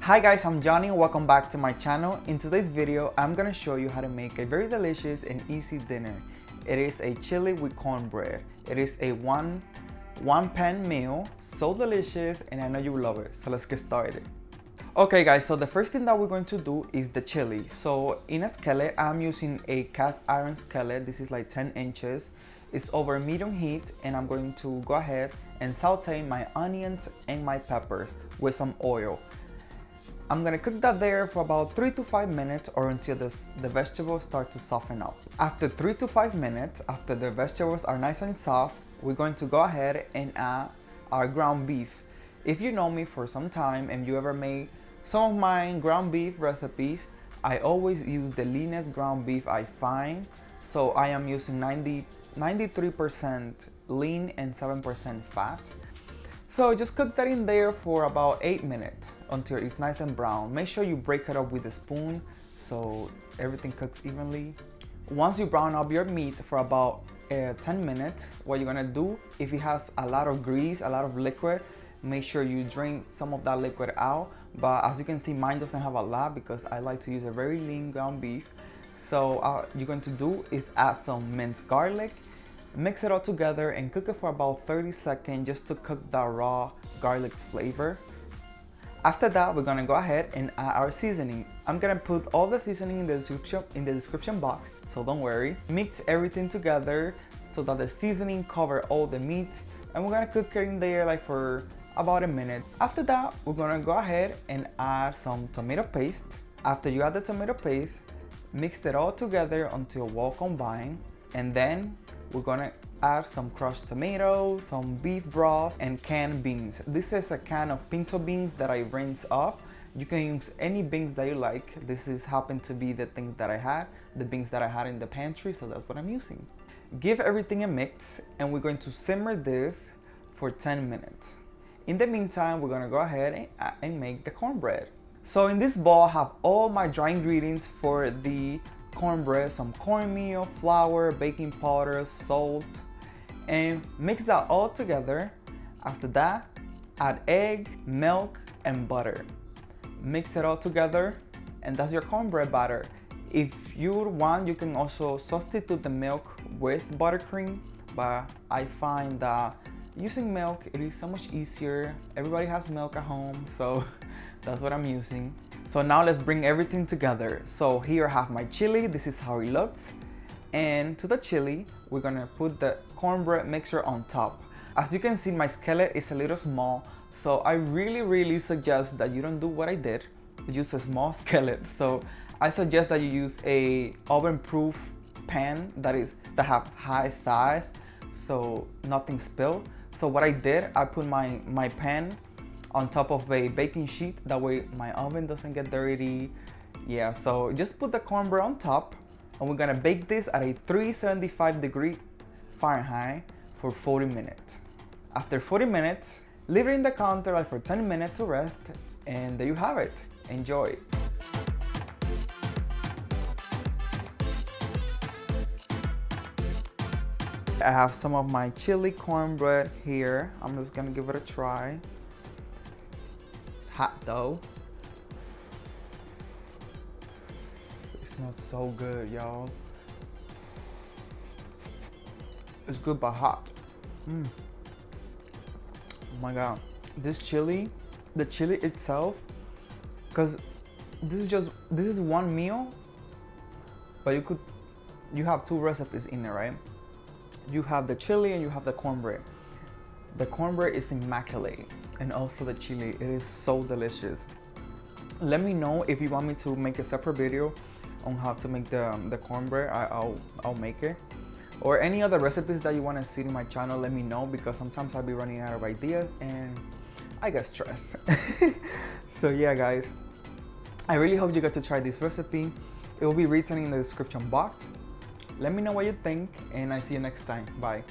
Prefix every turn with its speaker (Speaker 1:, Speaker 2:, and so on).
Speaker 1: Hi guys, I'm Johnny and welcome back to my channel. In today's video, I'm gonna show you how to make a very delicious and easy dinner. It is a chili with cornbread. It is a one pan meal, so delicious, and I know you will love it. So let's get started. Okay guys, so the first thing that we're going to do is the chili. So in a skillet, I'm using a cast iron skillet. This is like 10 inches. It's over medium heat, and I'm going to go ahead and saute my onions and my peppers with some oil. I'm gonna cook that there for about 3 to 5 minutes or until the vegetables start to soften up. After 3 to 5 minutes, after the vegetables are nice and soft, we're going to go ahead and add our ground beef. If you know me for some time and you ever made some of my ground beef recipes, I always use the leanest ground beef I find. So I am using 93% lean and 7% fat. So just cook that in there for about 8 minutes until it's nice and brown. Make sure you break it up with a spoon so everything cooks evenly. Once you brown up your meat for about 10 minutes, what you're gonna do, if it has a lot of grease, a lot of liquid, make sure you drain some of that liquid out. But as you can see, mine doesn't have a lot because I like to use a very lean ground beef. So you're going to do is add some minced garlic. Mix it all together and cook it for about 30 seconds just to cook the raw garlic flavor. After that, we're gonna go ahead and add our seasoning. I'm gonna put all the seasoning in the description box, so don't worry. Mix everything together so that the seasoning cover all the meat, and we're gonna cook it in there like for about a minute. After that, we're gonna go ahead and add some tomato paste. After you add the tomato paste, mix it all together until well combined, and then we're gonna add some crushed tomatoes, some beef broth, and canned beans. This is a can of pinto beans that I rinse off. You can use any beans that you like. This is happened to be the things that I had, the beans that I had in the pantry, so that's what I'm using. Give everything a mix, and we're going to simmer this for 10 minutes. In the meantime, we're gonna go ahead and make the cornbread. So in this bowl, I have all my dry ingredients for the cornbread, some cornmeal, flour, baking powder, salt, and mix that all together. After that, add egg, milk, and butter. Mix it all together, and that's your cornbread batter. If you want, you can also substitute the milk with buttercream, but I find that using milk, it is so much easier. Everybody has milk at home, so that's what I'm using. So now let's bring everything together. So here I have my chili. This is how it looks. And to the chili, we're gonna put the cornbread mixture on top. As you can see, my skillet is a little small, so I really suggest that you don't do what I did. Use a small skillet. So I suggest that you use a oven-proof pan that have high size, so nothing spilled. So what I did, I put my pan on top of a baking sheet, that way my oven doesn't get dirty. Yeah, so just put the cornbread on top, and we're gonna bake this at a 375 Fahrenheit for 40 minutes. After 40 minutes, leave it in the counter like for 10 minutes to rest, and there you have it. Enjoy. I have some of my chili cornbread here. I'm just gonna give it a try. Hot though. It smells so good, y'all. It's good but hot. Oh my god. This chili, the chili itself, because this is one meal, but you have two recipes in there, right? You have the chili and you have the cornbread. The cornbread is immaculate, and also the chili, it is so delicious. Let me know if you want me to make a separate video on how to make the cornbread. I'll make it. Or any other recipes that you want to see in my channel, let me know, because sometimes I'll be running out of ideas and I get stressed. So yeah guys, I really hope you get to try this recipe. It will be written in the description box. Let me know what you think, and I see you next time. Bye.